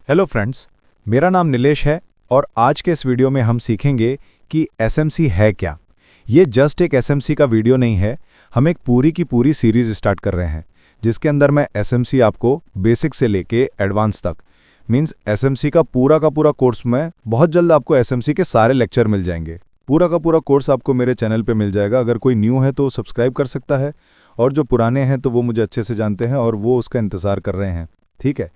Hello friends, मेरा नाम नीलेश है और आज के इस वीडियो में हम सीखेंगे कि एसएमसी है क्या। ये जस्ट एक एसएमसी का वीडियो नहीं है, हम एक पूरी की पूरी सीरीज स्टार्ट कर रहे हैं जिसके अंदर मैं एसएमसी आपको बेसिक से लेके एडवांस तक मींस एसएमसी का पूरा कोर्स में बहुत जल्द आपको एसएमसी के सारे लेक्चर मिल जाएंगे। पूरा का पूरा कोर्स आपको मेरे चैनल पे मिल जाएगा। अगर कोई न्यू है तो सब्सक्राइब कर सकता है और जो पुराने हैं तो वो मुझे अच्छे से जानते हैं और वो उसका इंतज़ार कर रहे हैं। ठीक है,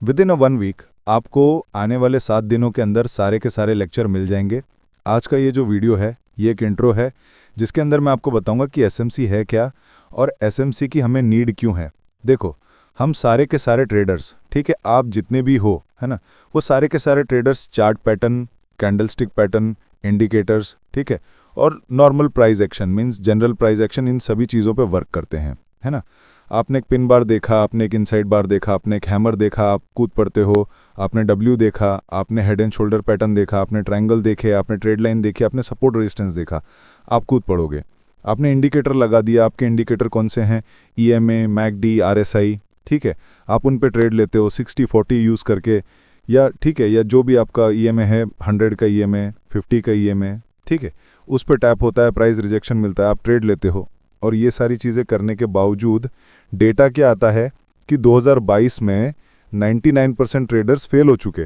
विद इन 1 वीक आपको आने वाले 7 दिनों के अंदर सारे के सारे लेक्चर मिल जाएंगे। आज का ये जो वीडियो है ये एक इंट्रो है जिसके अंदर मैं आपको बताऊंगा कि एसएमसी है क्या और एसएमसी की हमें नीड क्यों है। देखो, हम सारे के सारे ट्रेडर्स, ठीक है, आप जितने भी हो, है ना, वो सारे के सारे traders chart pattern, candlestick pattern, indicators, ठीक है, और normal price action means general price action, इन सभी चीज़ों पे वर्क करते हैं, है ना। आपने एक पिन बार देखा, आपने एक इनसाइड बार देखा, आपने एक हैमर देखा, आप कूद पड़ते हो, आपने डब्ल्यू देखा, आपने हेड एंड शोल्डर पैटर्न देखा, आपने ट्रायंगल देखे, आपने ट्रेड लाइन देखी, आपने सपोर्ट रेजिस्टेंस देखा, आप कूद पड़ोगे। आपने इंडिकेटर लगा दिया, आपके इंडिकेटर कौन से हैं, ईएमए, मैकडी, आरएसआई, ठीक है, आप उन पे ट्रेड लेते हो 60-40 यूज़ करके, या ठीक है, या जो भी आपका ईएमए है, 100 का ईएमए, 50 का ईएमए, ठीक है, उस पर टैप होता है, प्राइस रिजेक्शन मिलता है, आप ट्रेड लेते हो। और ये सारी चीज़ें करने के बावजूद डेटा क्या आता है कि 2022 में 99% ट्रेडर्स फेल हो चुके।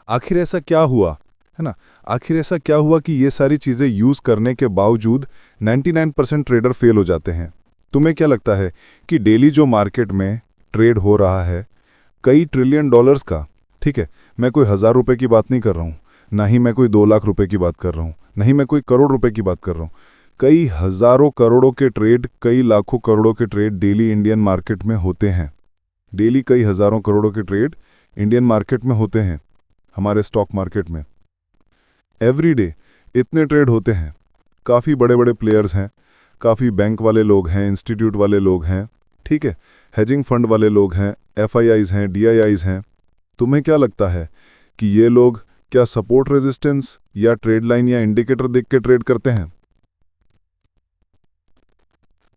आखिर ऐसा क्या हुआ, है ना, आखिर ऐसा क्या हुआ कि ये सारी चीज़ें यूज़ करने के बावजूद 99% ट्रेडर फेल हो जाते हैं। तुम्हें क्या लगता है कि डेली जो मार्केट में ट्रेड हो रहा है कई ट्रिलियन डॉलर्स का, ठीक है, मैं कोई 1000 रुपये की बात नहीं कर रहा हूँ, ना ही मैं कोई 2 लाख रुपए की बात कर रहा हूँ, नहीं मैं कोई करोड़ रुपए की बात कर रहा हूँ, कई हज़ारों करोड़ों के ट्रेड, कई लाखों करोड़ों के ट्रेड डेली इंडियन मार्केट में होते हैं। डेली कई हज़ारों करोड़ों के ट्रेड इंडियन मार्केट में होते हैं, हमारे स्टॉक मार्केट में एवरी डे इतने ट्रेड होते हैं। काफ़ी बड़े बड़े प्लेयर्स हैं, काफ़ी बैंक वाले लोग हैं, इंस्टीट्यूट वाले लोग हैं, ठीक है, हेजिंग फंड वाले लोग हैं, एफआईआईज हैं, डीआईआईज हैं। तुम्हें क्या लगता है कि ये लोग क्या सपोर्ट रेजिस्टेंस या ट्रेड लाइन या इंडिकेटर देख के ट्रेड करते हैं?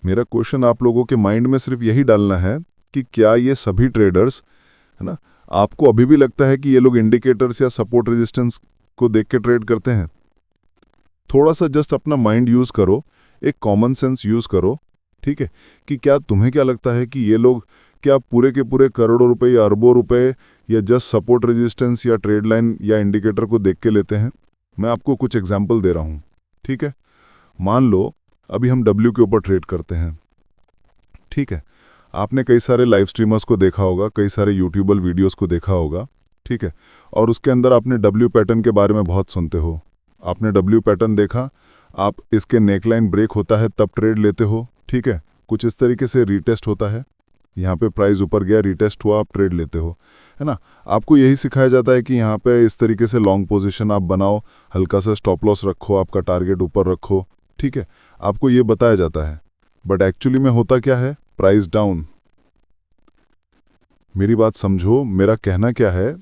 मेरा क्वेश्चन आप लोगों के माइंड में सिर्फ यही डालना है कि क्या ये सभी ट्रेडर्स, है ना, आपको अभी भी लगता है कि ये लोग इंडिकेटर्स या सपोर्ट रेजिस्टेंस को देख के ट्रेड करते हैं? थोड़ा सा जस्ट अपना माइंड यूज़ करो, एक कॉमन सेंस यूज़ करो, ठीक है, कि क्या तुम्हें क्या लगता है कि ये लोग क्या पूरे के पूरे करोड़ों रुपए या अरबों रुपए या जस्ट सपोर्ट रेजिस्टेंस या ट्रेड लाइन या इंडिकेटर को देख के लेते हैं? मैं आपको कुछ एग्जाम्पल दे रहा हूँ, ठीक है। मान लो अभी हम डब्ल्यू के ऊपर ट्रेड करते हैं, ठीक है, आपने कई सारे लाइव स्ट्रीमर्स को देखा होगा, कई सारे यूट्यूबर वीडियोस को देखा होगा, ठीक है, और उसके अंदर आपने डब्ल्यू पैटर्न के बारे में बहुत सुनते हो। आपने डब्ल्यू पैटर्न देखा, आप इसके नेकलाइन ब्रेक होता है तब ट्रेड लेते हो, ठीक है, कुछ इस तरीके से रीटेस्ट होता है, यहाँ पे प्राइस ऊपर गया, रीटेस्ट हुआ, आप ट्रेड लेते हो, है ना। आपको यही सिखाया जाता है कि यहाँ पे इस तरीके से लॉन्ग पोजीशन आप बनाओ, हल्का सा स्टॉप लॉस रखो, आपका टारगेट ऊपर रखो, ठीक है, आपको ये बताया जाता है। बट एक्चुअली में होता क्या है? Price down. मेरी बात समझो, मेरा कहना क्या है,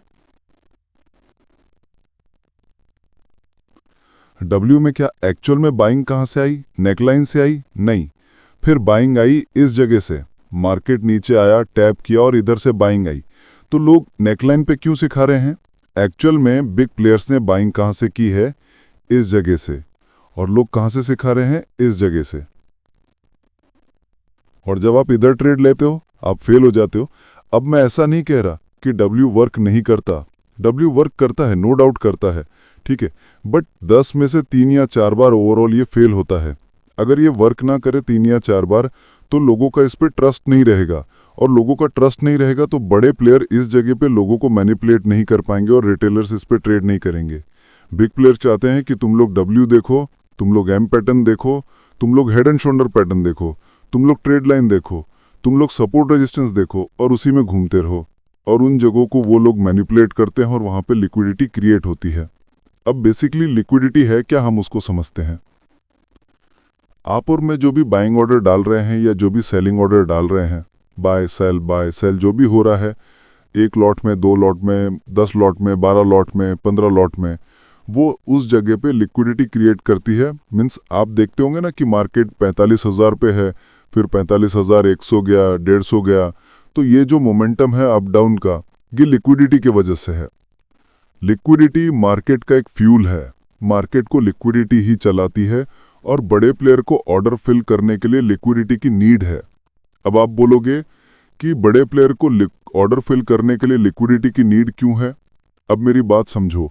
डब्ल्यू में क्या एक्चुअल में बाइंग कहां से आई? नेकलाइन से आई? नहीं, फिर बाइंग आई इस जगह से, मार्केट नीचे आया, टैप किया और इधर से बाइंग आई। तो लोग नेकलाइन पे क्यों सिखा रहे हैं? एक्चुअल में बिग प्लेयर्स ने बाइंग कहां से की है? इस जगह से। और लोग कहां से सिखा रहे हैं? इस जगह से। और जब आप इधर ट्रेड लेते हो आप फेल हो जाते हो। अब मैं ऐसा नहीं कह रहा कि डब्ल्यू वर्क नहीं करता, डब्ल्यू वर्क करता है, नो डाउट करता है, ठीक है, बट 10 में से 3 या 4 बार ओवरऑल ये फेल होता है। अगर ये वर्क ना करे 3 या 4 बार तो लोगों का इस पर ट्रस्ट नहीं रहेगा, और लोगों का ट्रस्ट नहीं रहेगा तो बड़े प्लेयर इस जगह पे लोगों को मैनिपुलेट नहीं कर पाएंगे और रिटेलर्स इस पर ट्रेड नहीं करेंगे। बिग प्लेयर चाहते हैं कि तुम लोग डब्ल्यू देखो, तुम लोग एम पैटर्न देखो, तुम लोग हेड एंड शोल्डर पैटर्न देखो, तुम लोग ट्रेड लाइन देखो, तुम लोग सपोर्ट रेजिस्टेंस देखो और उसी में घूमते रहो, और उन जगहों को वो लोग मैनिपुलेट करते हैं और वहां पे लिक्विडिटी क्रिएट होती है। अब बेसिकली लिक्विडिटी है क्या, हम उसको समझते हैं। आप और मैं जो भी बाइंग ऑर्डर डाल रहे हैं या जो भी सेलिंग ऑर्डर डाल रहे हैं, बाय सेल जो भी हो रहा है, 1 लॉट में, 2 लॉट में, 10 लॉट में, 12 लॉट में, 15 लॉट में, वो उस जगह पे लिक्विडिटी क्रिएट करती है। मीन्स आप देखते होंगे ना कि मार्केट 45,000 पे है, फिर 45,100 गया, 150 गया, तो ये जो मोमेंटम है अप डाउन का, ये लिक्विडिटी की वजह से है। लिक्विडिटी मार्केट का एक फ्यूल है। मार्केट को लिक्विडिटी ही चलाती है और बड़े प्लेयर को ऑर्डर फिल करने के लिए लिक्विडिटी की नीड है। अब आप बोलोगे कि बड़े प्लेयर को ऑर्डर फिल करने के लिए लिक्विडिटी की नीड क्यों है? अब मेरी बात समझो।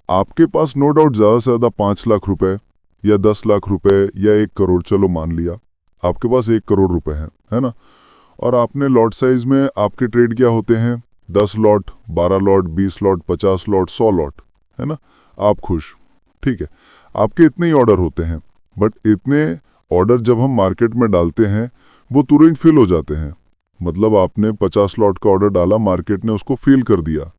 आपके पास नो डाउट ज़्यादा से ज़्यादा 5 लाख रुपए या 10 लाख रुपए या 1 करोड़, चलो मान लिया आपके पास 1 करोड़ रुपए हैं, है ना? और आपने लॉट साइज में आपके ट्रेड क्या होते हैं? 10 lot, 12 lot, 20 lot, 50 lot, 100 lot, है ना? आप खुश, ठीक है। आपके इतने ही ऑर्डर होते हैं, बट इतने ऑर्डर जब हम मार्केट में डालते हैं वो तुरंत फिल हो जाते हैं। मतलब आपने 50 लॉट का ऑर्डर डाला, मार्केट ने उसको फिल कर दिया।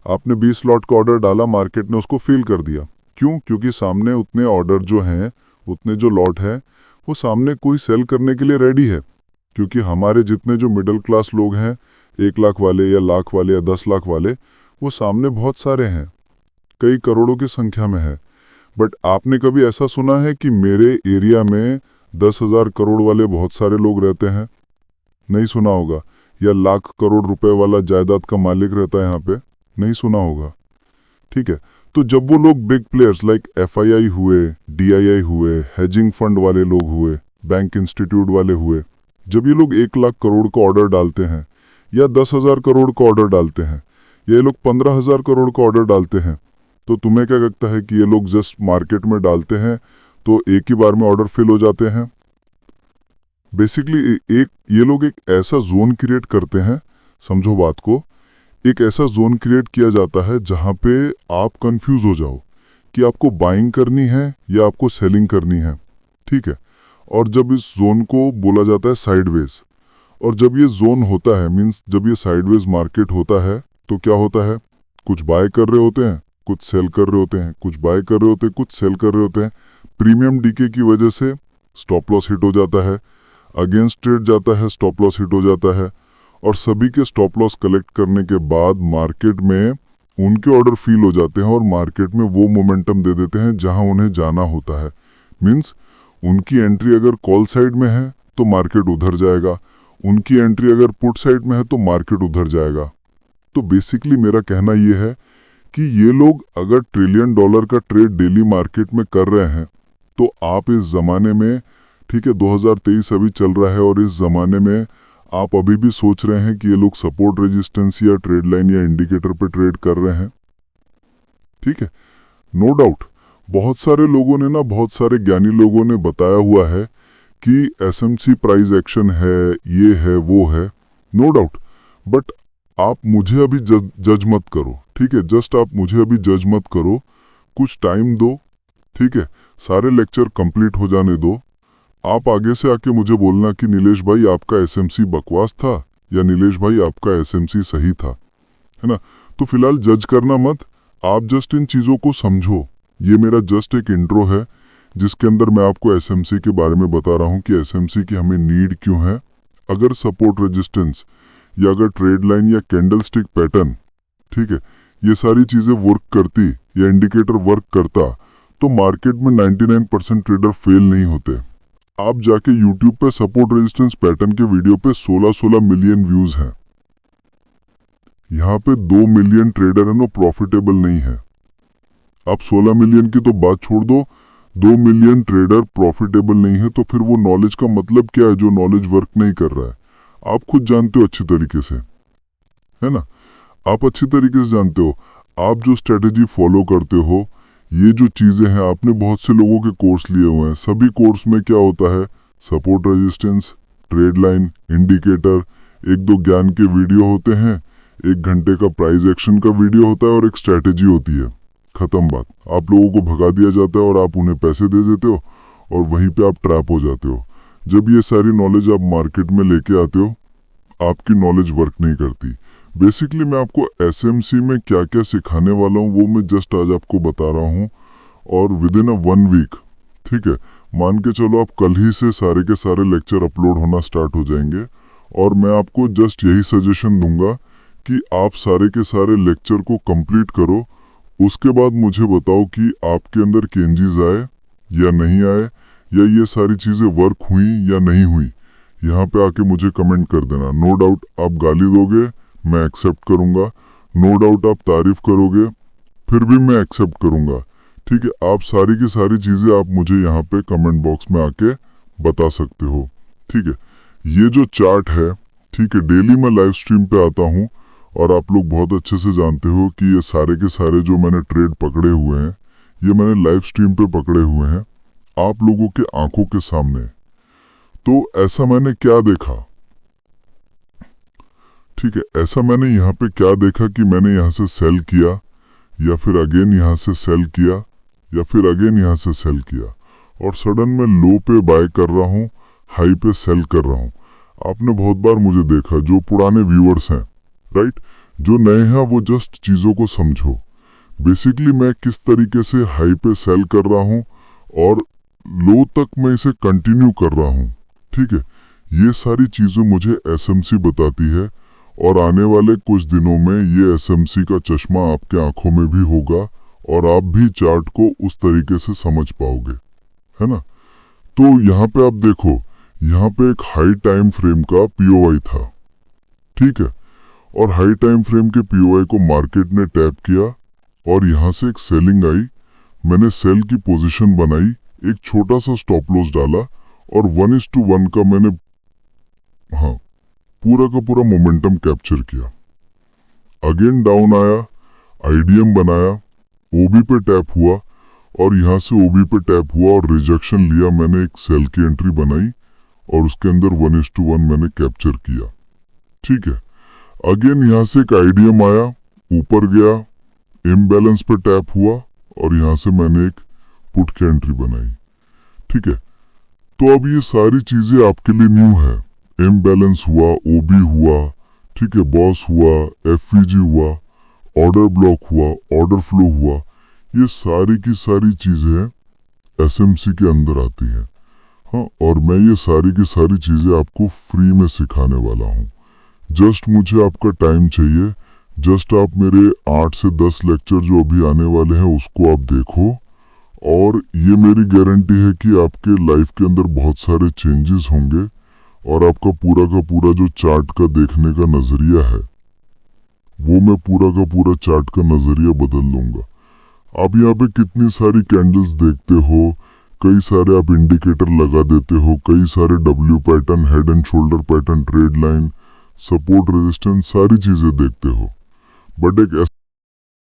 आपने 20 लॉट का ऑर्डर डाला, मार्केट ने उसको फिल कर दिया। क्यों? क्योंकि सामने उतने ऑर्डर जो हैं, उतने जो लॉट है, वो सामने कोई सेल करने के लिए रेडी है। क्योंकि हमारे जितने जो मिडिल क्लास लोग हैं, 1 लाख वाले या लाख वाले या 10 लाख वाले, वो सामने बहुत सारे हैं, कई करोड़ों की संख्या में है। बट आपने कभी ऐसा सुना है कि मेरे एरिया में 10,000 करोड़ वाले बहुत सारे लोग रहते हैं? नहीं सुना होगा। या लाख करोड़ रुपए वाला जायदाद का मालिक रहता है यहाँ पे? नहीं सुना होगा, ठीक है। तो जब वो लोग बिग प्लेयर्स लाइक FII हुए, DII हुए, हेजिंग फंड वाले लोग हुए, बैंक इंस्टीट्यूट वाले हुए, जब ये लोग 1 लाख करोड़ का ऑर्डर डालते हैं या 10,000 करोड़ का ऑर्डर डालते हैं या ये लोग 15,000 करोड़ का ऑर्डर डालते हैं, तो तुम्हें क्या लगता है कि ये लोग जस्ट मार्केट में डालते हैं तो एक ही बार में ऑर्डर फिल हो जाते हैं? बेसिकली ये लोग एक ऐसा जोन क्रिएट करते हैं, समझो बात को, एक ऐसा जोन क्रिएट किया जाता है जहां पे आप कंफ्यूज हो जाओ कि आपको बाइंग करनी है या आपको सेलिंग करनी है, ठीक है। और जब इस जोन को बोला जाता है साइडवेज, और जब ये जोन होता है, मींस जब ये साइडवेज मार्केट होता है, तो क्या होता है? कुछ बाय कर रहे होते हैं, कुछ सेल कर रहे होते हैं, कुछ बाय कर रहे होते हैं, कुछ सेल कर रहे होते हैं। प्रीमियम डीके की वजह से स्टॉप लॉस हिट हो जाता है, अगेंस्ट ट्रेड जाता है, स्टॉप लॉस हिट हो जाता है, और सभी के स्टॉप लॉस कलेक्ट करने के बाद मार्केट में उनके ऑर्डर फील हो जाते हैं और मार्केट में वो मोमेंटम दे देते हैं जहां उन्हें जाना होता है। मींस उनकी एंट्री अगर कॉल साइड में है तो मार्केट उधर जाएगा, उनकी एंट्री अगर पुट साइड में है तो मार्केट उधर जाएगा। तो बेसिकली मेरा कहना ये है कि ये लोग अगर $1 ट्रिलियन का ट्रेड डेली मार्केट में कर रहे हैं, तो आप इस जमाने में, ठीक है, 2023 अभी चल रहा है, और इस जमाने में आप अभी भी सोच रहे हैं कि ये लोग सपोर्ट रेजिस्टेंस या ट्रेड लाइन या इंडिकेटर पे ट्रेड कर रहे हैं, ठीक है। नो डाउट बहुत सारे लोगों ने ना, बहुत सारे ज्ञानी लोगों ने बताया हुआ है कि SMC प्राइस एक्शन है, ये है, वो है, नो डाउट। बट आप मुझे अभी जज मत करो, ठीक है। जस्ट आप मुझे अभी जज मत करो, कुछ टाइम दो, ठीक है। सारे लेक्चर कंप्लीट हो जाने दो। आप आगे से आके मुझे बोलना कि नीलेश भाई आपका SMC बकवास था या नीलेश भाई आपका SMC सही था, है ना। तो फिलहाल जज करना मत, आप जस्ट इन चीज़ों को समझो। ये मेरा जस्ट एक इंट्रो है जिसके अंदर मैं आपको SMC के बारे में बता रहा हूँ कि SMC की हमें नीड क्यों है। अगर सपोर्ट रेजिस्टेंस या अगर ट्रेड लाइन या कैंडल स्टिक पैटर्न, ठीक है, ये सारी चीज़ें वर्क करती या इंडिकेटर वर्क करता, तो मार्केट में 99% ट्रेडर फेल नहीं होते। आप जाके YouTube पे सपोर्ट रेजिस्टेंस पैटर्न के वीडियो पे 16 मिलियन व्यूज हैं। यहाँ पे 2 मिलियन ट्रेडर है, नो प्रॉफिटेबल नहीं है। आप 16 मिलियन की तो बात छोड़ दो, 2 मिलियन ट्रेडर प्रॉफिटेबल नहीं है, तो फिर वो नॉलेज का मतलब क्या है जो नॉलेज वर्क नहीं कर रहा है? आप खुद जानते हो अच्छी तरीके से, है ना। आप अच्छी तरीके से जानते हो, आप जो स्ट्रेटेजी फॉलो करते हो, ये जो चीज़ें हैं, आपने बहुत से लोगों के कोर्स लिए हुए हैं। सभी कोर्स में क्या होता है? Support resistance, trade line, indicator, 1-2 ज्ञान के वीडियो होते हैं, 1 घंटे का प्राइस एक्शन का वीडियो होता है और एक स्ट्रैटेजी होती है। खत्म बात। आप लोगों को भगा दिया जाता है और आप उन्हें पैसे दे देते हो और वहीं पे आप ट्रैप हो जाते हो। जब ये सारी नॉलेज आप मार्केट में लेके आते हो, आपकी नॉलेज वर्क नहीं करती। बेसिकली मैं आपको SMC में क्या क्या सिखाने वाला हूँ वो मैं जस्ट आज आपको बता रहा हूँ, और विद इन 1 वीक, ठीक है, मान के चलो आप कल ही से सारे के सारे लेक्चर अपलोड होना स्टार्ट हो जाएंगे। और मैं आपको जस्ट यही सजेशन दूंगा कि आप सारे के सारे लेक्चर को कंप्लीट करो। उसके बाद मुझे बताओ कि आपके अंदर चेंजेस आए या नहीं आए, या ये सारी चीज़ें वर्क हुई या नहीं हुई। यहाँ पे आके मुझे कमेंट कर देना। नो डाउट आप गाली दोगे, मैं एक्सेप्ट करूँगा। नो डाउट आप तारीफ करोगे, फिर भी मैं एक्सेप्ट करूंगा। ठीक है, आप सारी की सारी चीज़ें आप मुझे यहाँ पे कमेंट बॉक्स में आके बता सकते हो। ठीक है, ये जो चार्ट है, ठीक है, डेली मैं लाइव स्ट्रीम पे आता हूँ और आप लोग बहुत अच्छे से जानते हो कि ये सारे के सारे जो मैंने ट्रेड पकड़े हुए हैं, ये मैंने लाइव स्ट्रीम पे पकड़े हुए हैं आप लोगों के आंखों के सामने। तो ऐसा मैंने क्या देखा, ठीक है, ऐसा मैंने यहाँ पे क्या देखा कि मैंने यहाँ से सेल किया या फिर अगेन यहाँ से सेल किया या फिर अगेन यहाँ से सेल किया और सडन में लो पे बाय कर रहा हूँ, हाई पे सेल कर रहा हूँ। आपने बहुत बार मुझे देखा, जो पुराने व्यूअर्स हैं, राइट, जो नए हैं वो जस्ट चीज़ों को समझो। बेसिकली मैं किस तरीके से हाई पे सेल कर रहा हूँ और लो तक मैं इसे कंटिन्यू कर रहा हूँ। ठीक है, ये सारी चीज़ें मुझे एसएमसी बताती है और आने वाले कुछ दिनों में ये एसएमसी का चश्मा आपके आंखों में भी होगा और आप भी चार्ट को उस तरीके से समझ पाओगे, है ना। तो यहाँ पे आप देखो, यहाँ पे एक हाई टाइम फ्रेम का पीओआई था, ठीक है, और हाई टाइम फ्रेम के पीओआई को मार्केट ने टैप किया और यहाँ से एक सेलिंग आई। मैंने सेल की पोजीशन बनाई, एक छोटा सा स्टॉप लॉस डाला और 1:1 का मैंने पूरा का पूरा मोमेंटम कैप्चर किया। अगेन डाउन आया, आईडीएम बनाया, ओबी पे टैप हुआ और यहाँ से ओबी पे टैप हुआ और रिजेक्शन लिया। मैंने एक सेल की एंट्री बनाई और उसके अंदर 1:1 मैंने कैप्चर किया। ठीक है, अगेन यहाँ से एक आईडीएम आया, ऊपर गया, इम्बैलेंस पे टैप हुआ और यहाँ से मैंने एक पुट की एंट्री बनाई। ठीक है, तो अब ये सारी चीजें आपके लिए न्यू है। इम्बैलेंस हुआ, ओबी हुआ, ठीक है, बॉस हुआ, एफवीजी हुआ, ऑर्डर ब्लॉक हुआ, ऑर्डर फ्लो हुआ, ये सारी की सारी चीजें एसएमसी के अंदर आती हैं। हाँ, और मैं ये सारी की सारी चीजें आपको फ्री में सिखाने वाला हूँ। जस्ट मुझे आपका टाइम चाहिए, जस्ट आप मेरे 8 से 10 लेक्चर जो अभी आने वाले हैं उसको आप देखो और ये मेरी गारंटी है कि आपके लाइफ के अंदर बहुत सारे चेंजेस होंगे और आपका पूरा का पूरा जो चार्ट का देखने का नजरिया है वो मैं पूरा का पूरा चार्ट का नजरिया बदल लूंगा। आप यहाँ पे कितनी सारी कैंडल्स देखते हो, कई सारे आप इंडिकेटर लगा देते हो, कई सारे W pattern, head and shoulder pattern, trade line, support, resistance, सारी चीजें देखते हो, बट एक